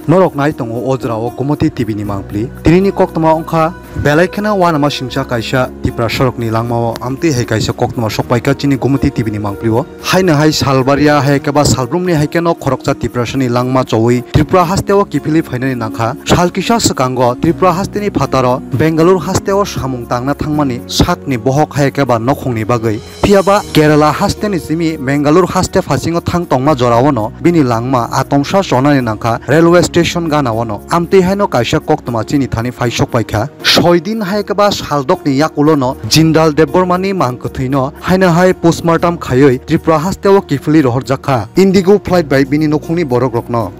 Norok nai tongo ojrao Gomoti TV ni mangpli. Tirini koktoma ongkha belaikena wanama singcha kaisa tipra sorok ni langmao amti hai kaisa koktoma sokpaika chini Gomoti TV ni mangpliwo. Haina hai salbaria hai keba salbrumni hai keno khorokcha tiprasani langma chowui Tripura hasteo kipili phainani nangkha salkisa sakango Tripura hasteni phataro Bengaluru hasteo samung tangna thangmani sakni bohok hai keba nokhongni bagui phiaba Kerala hasteni simi Bengaluru haste phasingo thang tongma jorawono bini langma atomsa chonani nangkha railway station ganawono amti haino kaisa koktoma chini thani phai sokpaika 6 din hai keba saldokni yakulono Jindal Debormani mangkothuino haina hai postmortem khayoi Tripura hasteo kifili rohorjakha Indigo flight by bini nokhongni borokrokno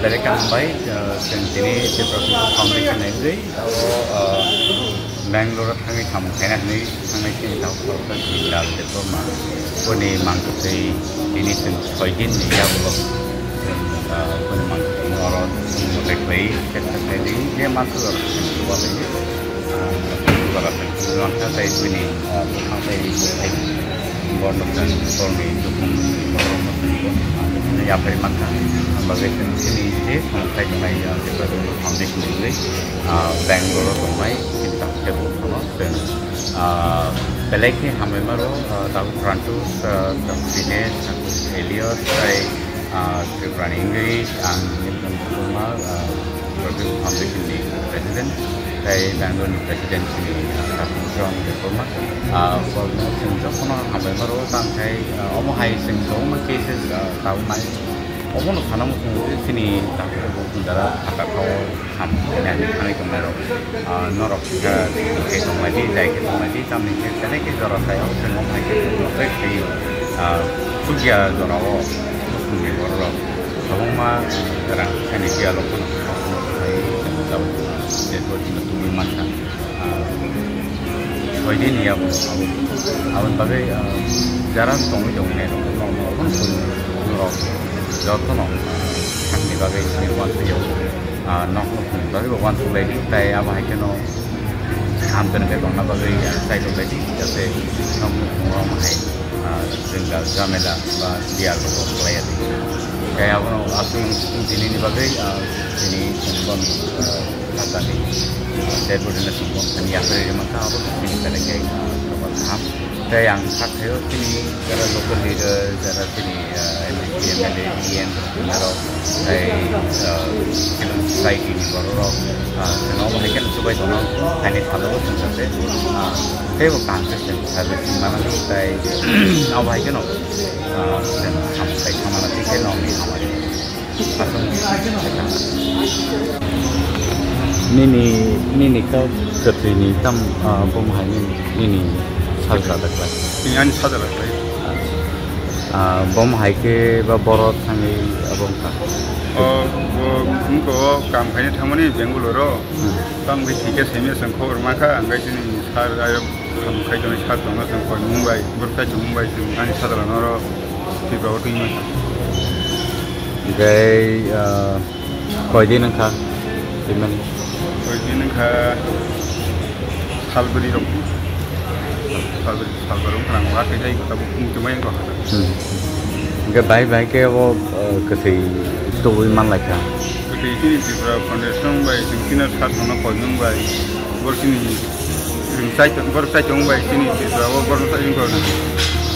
Berikan baik sini Tripura Foundation ini Bangalore kami kamu kena ni kami kini tahu kalau Jindal Deborma kini mangkothui ini sojin ya belum kini mangkothui orang mereka jadi dia masuk dua ini berapa saya ini saya bondo dan polri dukung ini apa yang makan bagian sini je saya mulai Tripura Foundation ini Bangalore rumai kita tebus dan belaknya kami baru tahu Rantus business Elios saya Tripura English dan rumah Tripura Foundation ini president saya Bangalore president ini John Deborma kalau sejauh kami baru sampai omahai sejauh cases tahu mai omong sana mungkin sini tak berpundara tak tahu kami kami kemarin norok kita itu lagi saya itu lagi kami kita ni kita orang saya semua mereka itu saya kerja jarawo mungkin orang semua orang sini dia lokal saya tahu jadi itu macam jadi ni awak bagai jarang tunggu ni orang norok jatuh no, kami bagai ini wantu yo, nok bagai wantu lagi, tapi apa hai keno, hampir ke dona bagai saya tu lagi, jadi nok orang hai, tinggal jamela, dia logo player. Kayak apa aku ini bagai ini sembon kata ni, saya berdua sembon, ini apa yang mana apa ini kita lagi apa saya yang sakit ini cara local leader, cara sini MLA, EN, Mero, saya ini baru kenapa mereka supaya orang hanya tahu tentang saya bukan sistem service mana ni saya awal itu no, saya sama nanti saya no ni awal ini kau ketini tam pemain ini salsa तक ini ani sada lagi bom hai ke ba borot sangi abong ka उनको काम खाने थामनी बेंगलुरु तम बे ठीके सेमे संखो रमाखा अंगाय जोंनि सार आरो काम खायजों सार दङ संखो मुंबाइ बुरखा मुंबाइ जों आनि सादारन र फैबाव दैमोन गै कयदिन का दिमन कयदिन का सालबरि दं सालबरं खाना वाखै जाय गता बुंजोबाय आंखौ गै बाय के वो कथै story man like that. Jadi ini Tripura Foundation by Singkina Sartona Pojung by Borkini Borsajong by Sini Tripura Borsajong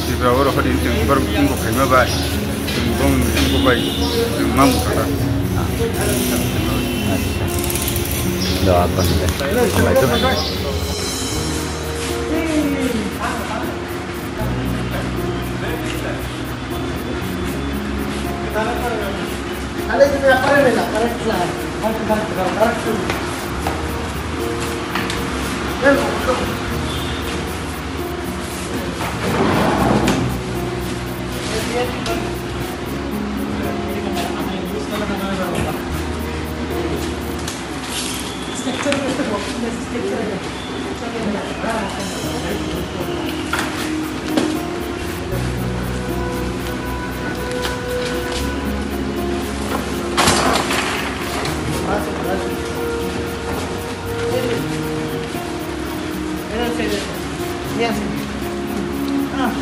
Tripura Rodin Borkini Kema by Bong by Mamu Kata. Doa apa nih? Apa itu? Ada juga apa ni lah, karetlah, karet. Yes. Ah.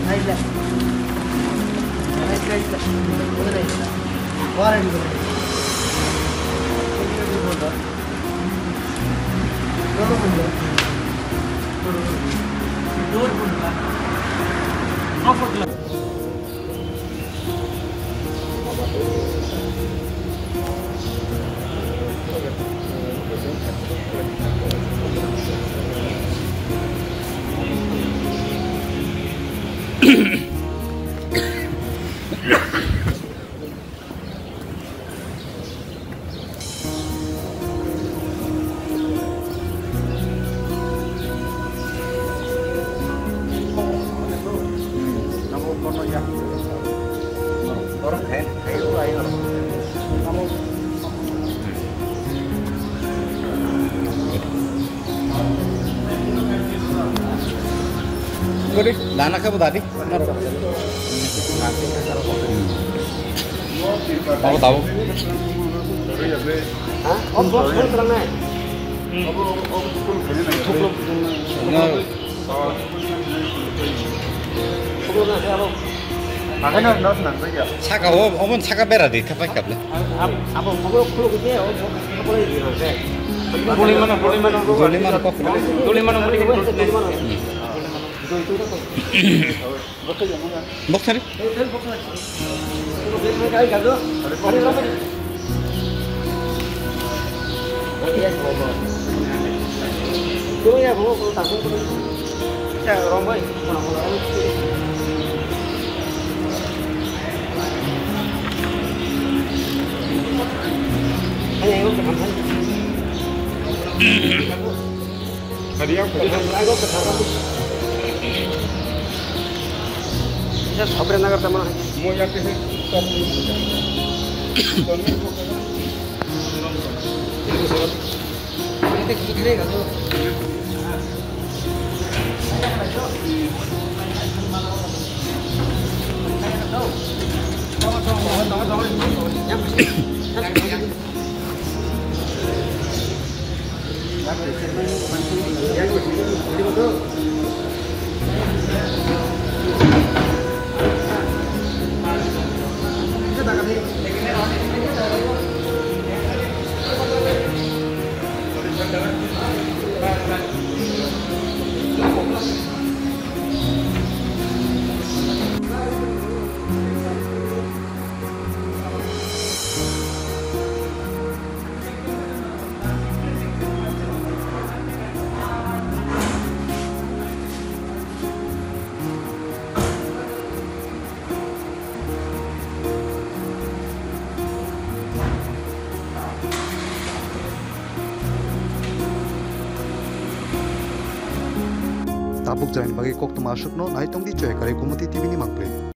Nice. Orang kayak lain. Kamu Gede, dana ka tadi? Tahu. Hah? Om terang naik. Makanya harus nanti ya. 차가 어머니 차가 베라 돼. 카파이 갑래. Apa mau peluk dia? Apa boleh dia? Boleh mana kok? Boleh mana boleh mana? 목살이? Ya, kalau takut, ya romboy, hanya itu ketampan. Tadi aku ketampan. Bisa sampai nagar teman. mau yang ke tabuk jalan bagi kok masuk no naitong di cuy kare Gumati TV ni mangple.